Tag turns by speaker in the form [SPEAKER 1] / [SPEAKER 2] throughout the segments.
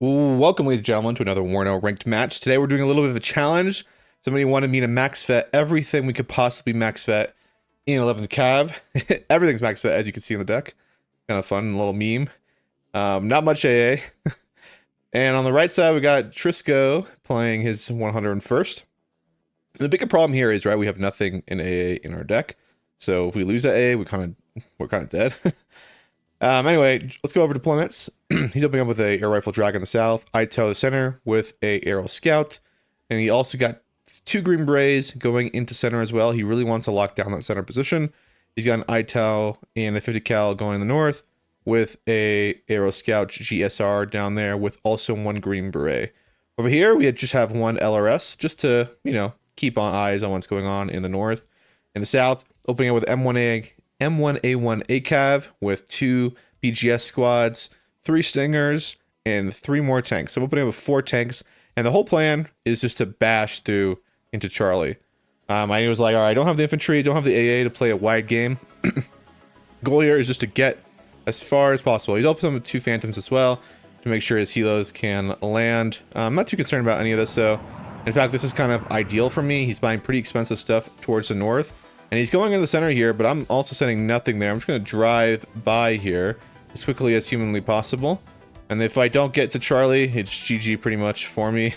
[SPEAKER 1] Welcome, ladies and gentlemen, to another WARNO Ranked match. Today we're doing a little bit of a challenge. Somebody wanted me to max vet everything we could possibly max vet in 11th Cav. Everything's max vet, as you can see on the deck. Kind of fun, little meme. Not much AA. And on the right side, we got Trisko playing his 101st. The bigger problem here is, right, we have nothing in AA in our deck. So if we lose that AA, we're kind of dead. Anyway, let's go over deployments. He's opening up with a air rifle drag in the south, Ito the center with a aero scout, and he also got 2 green berets going into center as well. He really wants to lock down that center position. He's got an Ito and a 50 cal going in the north with a aero scout GSR down there with also 1 green beret. Over here, we just have 1 LRS just to, keep on eyes on what's going on in the north. In the south, opening up with M1A1 ACAV with 2 BGS squads, 3 stingers, and 3 more tanks. So I'm opening up with 4 tanks, and the whole plan is just to bash through into Charlie. I was like, all right, I don't have the infantry, don't have the AA to play a wide game. Goal here is just to get as far as possible. He's opening with 2 phantoms as well to make sure his helos can land. I'm not too concerned about any of this, though. In fact, this is kind of ideal for me. He's buying pretty expensive stuff towards the north. And he's going in the center here, but I'm also sending nothing there. I'm just going to drive by here as quickly as humanly possible. And if I don't get to Charlie, it's GG pretty much for me.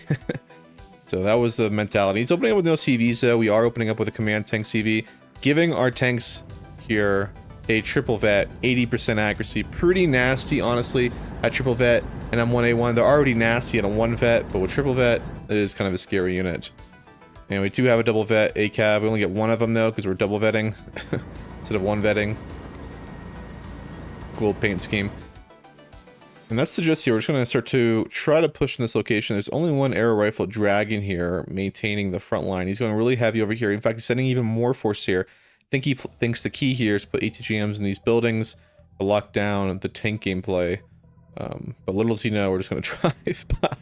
[SPEAKER 1] So that was the mentality. He's opening up with no CVs, though. We are opening up with a command tank CV, giving our tanks here a triple vet, 80% accuracy. Pretty nasty, honestly, at triple vet and M1A1. They're already nasty at a 1 vet, but with triple vet, it is kind of a scary unit. And we do have a double vet ACAV. We only get 1 of them, though, because we're double vetting instead of 1 vetting. Cool paint scheme. And that's the gist here. We're just going to start to try to push in this location. There's only 1 arrow rifle dragon here, maintaining the front line. He's going really heavy over here. In fact, he's sending even more force here. I think he thinks the key here is to put ATGMs in these buildings to lock down the tank gameplay. But little does he know, we're just going to drive by.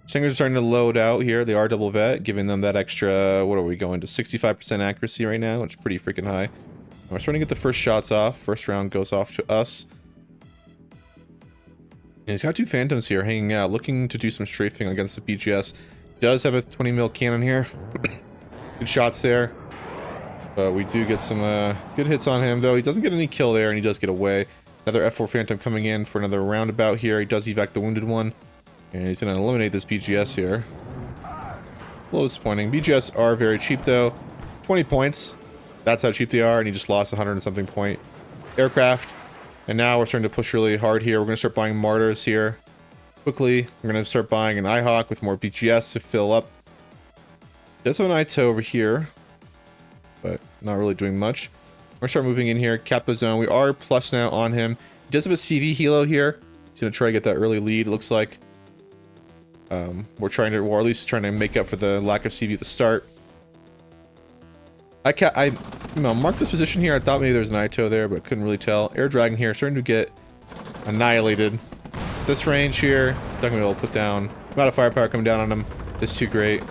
[SPEAKER 1] Stingers are starting to load out here. They are double vet, giving them that extra, what are we going to, 65% accuracy right now, which is pretty freaking high. And we're starting to get the first shots off. First round goes off to us. And he's got 2 phantoms here hanging out, looking to do some strafing against the BGS. Does have a 20 mil cannon here. Good shots there. But we do get some good hits on him, though. He doesn't get any kill there, and he does get away. Another F4 phantom coming in for another roundabout here. He does evac the wounded one. And he's going to eliminate this BGS here. A little disappointing. BGS are very cheap, though. 20 points. That's how cheap they are, and he just lost 100 and something point aircraft. And now we're starting to push really hard here. We're going to start buying martyrs here quickly. We're going to start buying an IHawk with more BGS to fill up. Does have an Ito over here, but not really doing much. We're going to start moving in here. Cap the zone. We are plus now on him. He does have a CV helo here. He's going to try to get that early lead, it looks like. We're trying to, or at least trying to make up for the lack of CV at the start. I marked this position here. I thought maybe there was an Ito there, but couldn't really tell. Air Dragon here, starting to get annihilated. This range here, not gonna be able to put down. The amount of firepower coming down on him is too great.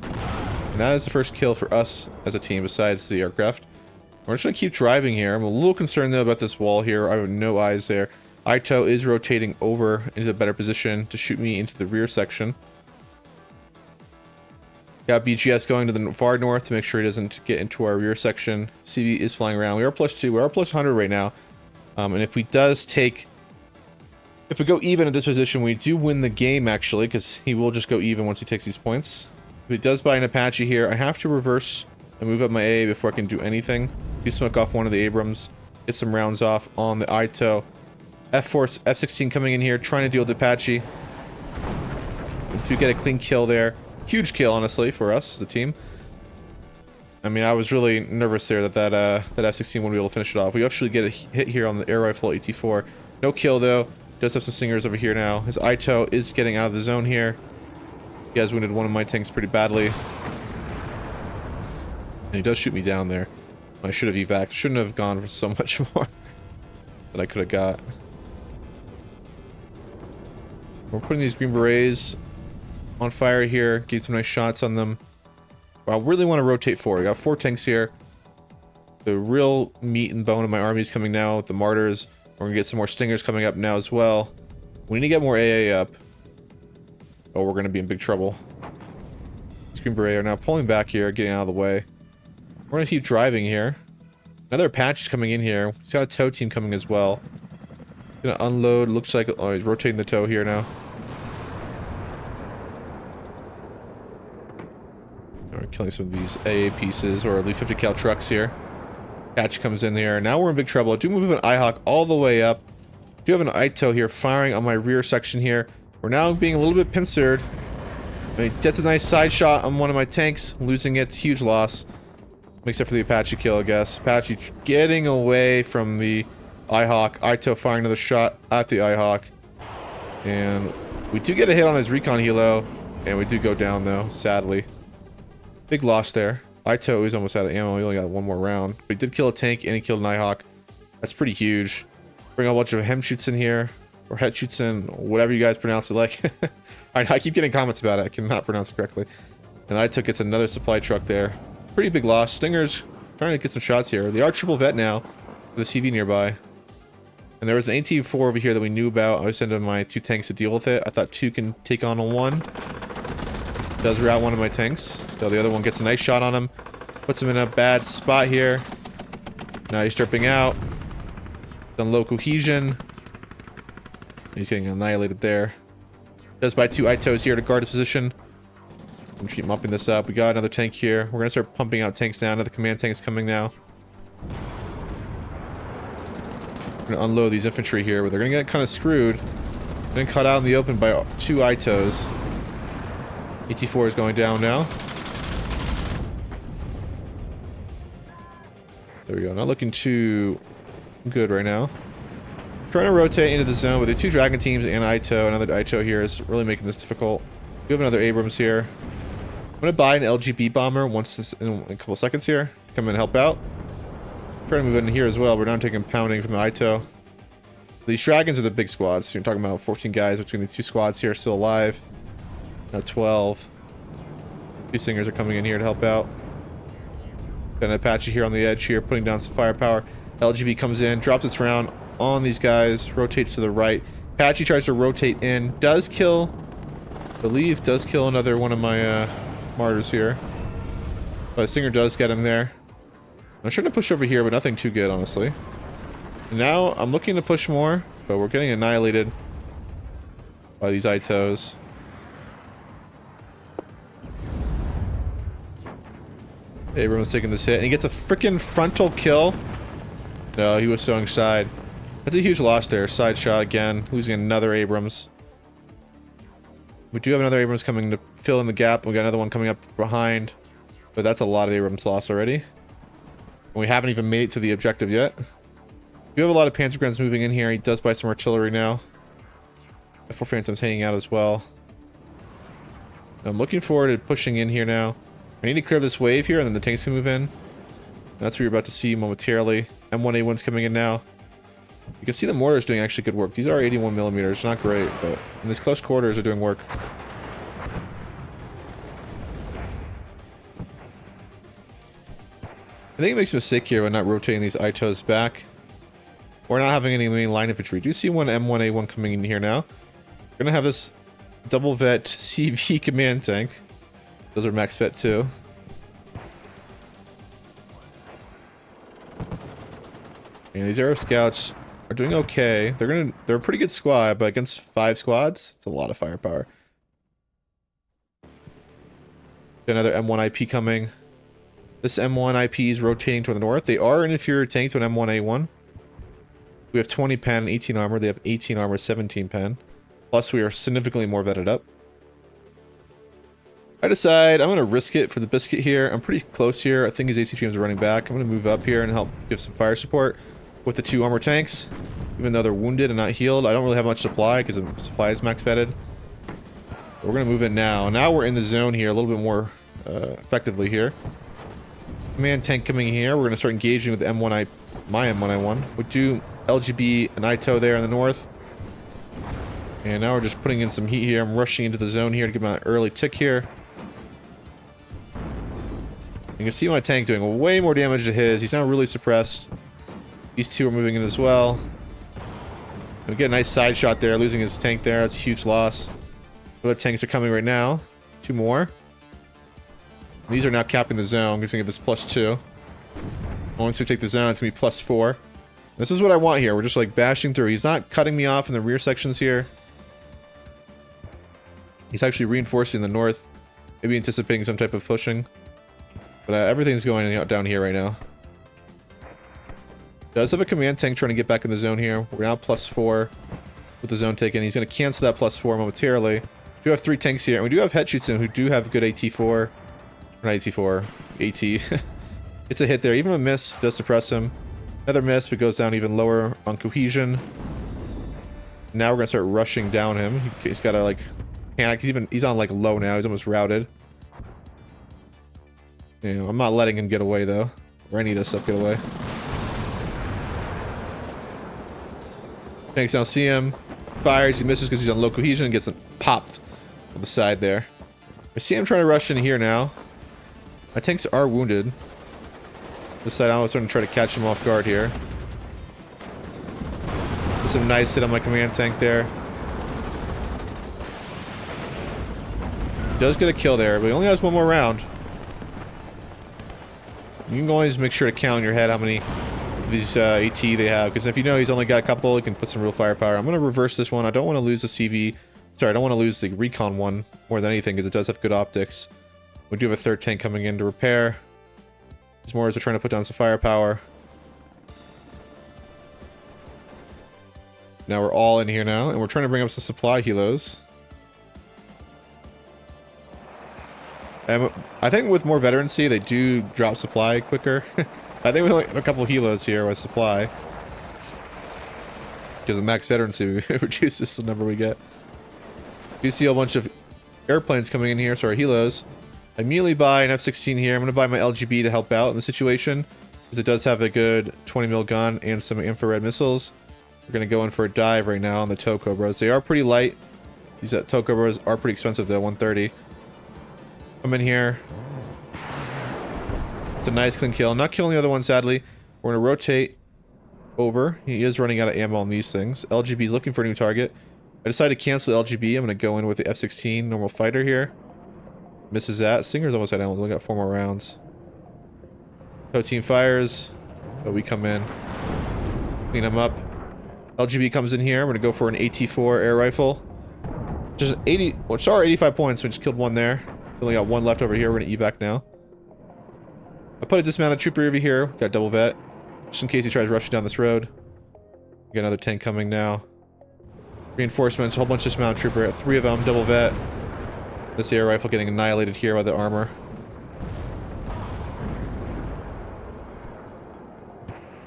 [SPEAKER 1] And that is the first kill for us as a team, besides the aircraft. We're just gonna keep driving here. I'm a little concerned though about this wall here. I have no eyes there. Ito is rotating over into a better position to shoot me into the rear section. Got BGS going to the far north to make sure he doesn't get into our rear section. CV is flying around. We are +2. We are +100 right now. And if we go even at this position, we do win the game, actually, because he will just go even once he takes these points. If he does buy an Apache here, I have to reverse and move up my A before I can do anything. Do smoke off one of the Abrams. Get some rounds off on the Ito. F-Force, F-16 coming in here, trying to deal with Apache. We do get a clean kill there. Huge kill, honestly, for us as a team. I mean, I was really nervous there that F-16 wouldn't be able to finish it off. We actually get a hit here on the air rifle AT-4. No kill, though. Does have some stingers over here now. His Ito is getting out of the zone here. He has wounded one of my tanks pretty badly. And he does shoot me down there. I should have evac'd. Shouldn't have gone for so much more that I could have got. We're putting these green berets on fire here. Get some nice shots on them. But I really want to rotate forward. We got 4 tanks here. The real meat and bone of my army is coming now with the martyrs. We're going to get some more stingers coming up now as well. We need to get more AA up. Oh, we're going to be in big trouble. Screen Beret are now pulling back here, getting out of the way. We're going to keep driving here. Another Apache is coming in here. He's got a tow team coming as well. Gonna unload. Looks like... Oh, he's rotating the tow here now. We're killing some of these AA pieces, or at least 50 cal trucks here. Apache comes in here. Now we're in big trouble. I do move an IHawk all the way up. I do have an ITO here firing on my rear section here. We're now being a little bit pincered. He gets a nice side shot on one of my tanks, losing it. Huge loss. Except for the Apache kill, I guess. Apache getting away from the IHawk. ITO firing another shot at the IHawk. And we do get a hit on his recon helo. And we do go down, though, sadly. Big loss there. ITO is almost out of ammo. He only got one more round. But he did kill a tank and he killed an IHawk. That's pretty huge. Bring a bunch of hem shoots in here. Or head shoots in. Whatever you guys pronounce it like. I keep getting comments about it. I cannot pronounce it correctly. And ITO gets another supply truck there. Pretty big loss. Stinger's trying to get some shots here. They are triple vet now. With a CV nearby. And there was an AT-4 over here that we knew about. I was sending my 2 tanks to deal with it. I thought 2 can take on a 1. Does rout one of my tanks. So the other one gets a nice shot on him. Puts him in a bad spot here. Now he's stripping out. Done low cohesion. He's getting annihilated there. Does buy 2 ITOs here to guard his position. I'm just keep mopping this up. We got another tank here. We're gonna start pumping out tanks now. Another command tank's coming now. We're gonna unload these infantry here, but they're gonna get kind of screwed. Then cut out in the open by 2 ITOs. AT-4 is going down now. There we go. Not looking too good right now. Trying to rotate into the zone, but the 2 Dragon teams and ITO. Another ITO here is really making this difficult. We have another Abrams here. I'm gonna buy an LGB bomber once this in a couple seconds here. Come in and help out. Trying to move in here as well. We're now taking pounding from the ITO. These dragons are the big squads. So you're talking about 14 guys between the 2 squads here still alive. Now 12. 2 singers are coming in here to help out. Got an Apache here on the edge here, putting down some firepower. LGB comes in, drops its round on these guys, rotates to the right. Apache tries to rotate in, does kill, I believe, does kill another one of my martyrs here. But the singer does get him there. I'm trying to push over here, but nothing too good, honestly. And now I'm looking to push more, but we're getting annihilated by these ITOs. Abrams taking this hit, and he gets a freaking frontal kill. No, he was throwing side. That's a huge loss there. Side shot again. Losing another Abrams. We do have another Abrams coming to fill in the gap. We got another one coming up behind. But that's a lot of Abrams loss already. And we haven't even made it to the objective yet. We have a lot of Panzergrens moving in here. He does buy some artillery now. F4 Phantom's hanging out as well. I'm looking forward to pushing in here now. I need to clear this wave here, and then the tanks can move in. That's what you're about to see momentarily. M1A1's coming in now. You can see the mortars doing actually good work. These are 81 millimeters, not great, but in this close quarters are doing work. I think it makes a mistake here by not rotating these ITOs back. Or not having any main line infantry. Do you see one M1A1 coming in here now? We're gonna have this double vet CV command tank. Those are max vet too. And these Aero Scouts are doing okay. They're a pretty good squad, but against 5 squads, it's a lot of firepower. Another M1 IP coming. This M1 IP is rotating toward the north. They are an inferior tank to an M1A1. We have 20 pen and 18 armor. They have 18 armor, 17 pen. Plus, we are significantly more vetted up. I decide I'm going to risk it for the biscuit here. I'm pretty close here. I think his AC streams are running back. I'm going to move up here and help give some fire support with the 2 armor tanks. Even though they're wounded and not healed, I don't really have much supply because the supply is max vetted. But we're going to move in now. Now we're in the zone here a little bit more effectively here. Command tank coming here. We're going to start engaging with the my M1I1. We do LGB and ITO there in the north. And now we're just putting in some heat here. I'm rushing into the zone here to give him an early tick here. You can see my tank doing way more damage to his. He's now really suppressed. These 2 are moving in as well. We get a nice side shot there, losing his tank there. That's a huge loss. Other tanks are coming right now. 2 more. These are now capping the zone. It's gonna give us +2. Once we take the zone, it's gonna be +4. This is what I want here. We're just like bashing through. He's not cutting me off in the rear sections here. He's actually reinforcing the north. Maybe anticipating some type of pushing. But everything's going down here right now. Does have a command tank trying to get back in the zone here. We're now +4 with the zone taken. He's going to cancel that +4 momentarily. We do have 3 tanks here. And we do have head shoots in who do have good AT4. Or not AT4. AT. It's a hit there. Even a miss does suppress him. Another miss, but goes down even lower on cohesion. Now we're going to start rushing down him. He's got to like panic. He's on like low now. He's almost routed. You know, I'm not letting him get away though. Or any of this stuff get away. Tanks don't see him. Fires, he misses because he's on low cohesion and gets popped on the side there. I see him trying to rush in here now. My tanks are wounded. This side, I was going to try to catch him off guard here. Get some nice hit on my command tank there. He does get a kill there, but he only has 1 more round. You can always make sure to count in your head how many of these AT they have, because if you know he's only got a couple, you can put some real firepower. I'm going to reverse this one. I don't want to lose the CV. Sorry, I don't want to lose the recon one more than anything, because it does have good optics. We do have a 3rd tank coming in to repair. These mortars are trying to put down some firepower. Now we're all in here now, and we're trying to bring up some supply helos. I think with more veterancy, they do drop supply quicker. I think we only have a couple of helos here with supply. Because of max veterancy reduces the number we get. You see a bunch of airplanes coming in here, so our helos. I immediately buy an F-16 here. I'm going to buy my LGB to help out in the situation, because it does have a good 20mm gun and some infrared missiles. We're going to go in for a dive right now on the tow cobras. They are pretty light. These tow cobras are pretty expensive though, 130. Come in here. It's a nice clean kill. I'm not killing the other one, sadly. We're going to rotate over. He is running out of ammo on these things. LGB is looking for a new target. I decided to cancel LGB. I'm going to go in with the F-16 normal fighter here. Misses that. Singer's almost at ammo. We got 4 more rounds. Tow team fires. But we come in. Clean him up. LGB comes in here. I'm going to go for an AT4 air rifle. Just 80... Well, sorry, 85 points. We just killed 1 there. Only got 1 left over here. We're going to evac now. I put a dismounted trooper over here. Got double vet. Just in case he tries rushing down this road. We got another tank coming now. Reinforcements. A whole bunch of dismounted trooper. 3 of them. Double vet. This air rifle getting annihilated here by the armor.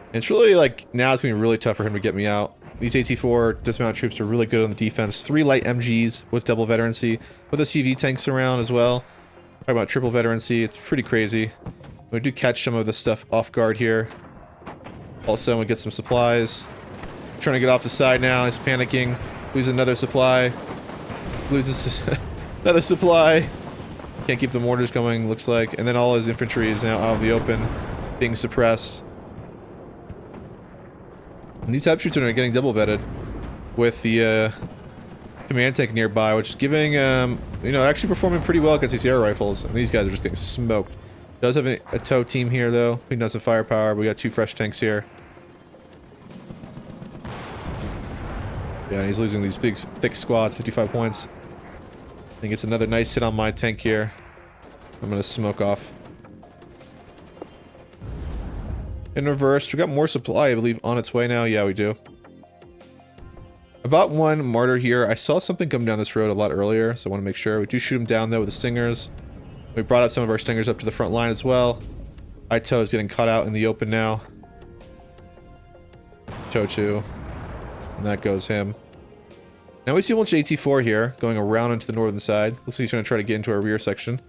[SPEAKER 1] And it's really like, now it's going to be really tough for him to get me out. These AT4 dismounted troops are really good on the defense. 3 light MGs with double veterancy. With the CV tanks around as well. Talk about triple veterancy. It's pretty crazy. We do catch some of the stuff off guard here. Also, we get some supplies. Trying to get off the side now. He's panicking. Loses another supply. Loses another supply. Can't keep the mortars going, looks like. And then all his infantry is now out of the open, being suppressed. And these type shoots are getting double vetted with the command tank nearby, which is giving, you know, actually performing pretty well against these air rifles. And these guys are just getting smoked. Does have a tow team here, though. He does have firepower. We got 2 fresh tanks here. Yeah, he's losing these big, thick squads, 55 points. He gets another nice hit on my tank here. I'm going to smoke off. In reverse, we got more supply, I believe, on its way now. Yeah, we do. I bought 1 martyr here. I saw something come down this road a lot earlier, so I want to make sure. We do shoot him down, though, with the stingers. We brought out some of our stingers up to the front line as well. Ito is getting caught out in the open now. Cho2. And that goes him. Now we see a bunch of AT4 here, going around into the northern side. Looks like he's going to try to get into our rear section.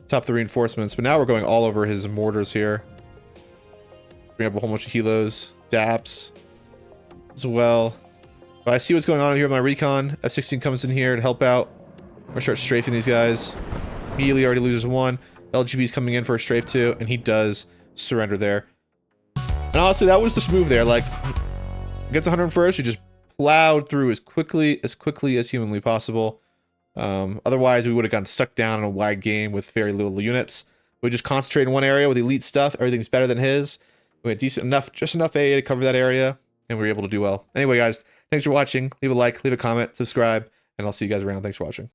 [SPEAKER 1] Top the reinforcements, but now we're going all over his mortars here. Bring up a whole bunch of helos, DAPs as well. But I see what's going on here with my recon. F-16 comes in here to help out. I'm going to start strafing these guys. Immediately already loses 1. LGB's coming in for a strafe 2, and he does surrender there. And honestly, that was the move there. Like, against 101st, you just plowed through as quickly as humanly possible. Otherwise, we would have gotten stuck down in a wide game with very little units. We just concentrate in one area with elite stuff. Everything's better than his. We had decent enough, just enough AA to cover that area, and we were able to do well. Anyway, guys, thanks for watching. Leave a like, leave a comment, subscribe, and I'll see you guys around. Thanks for watching.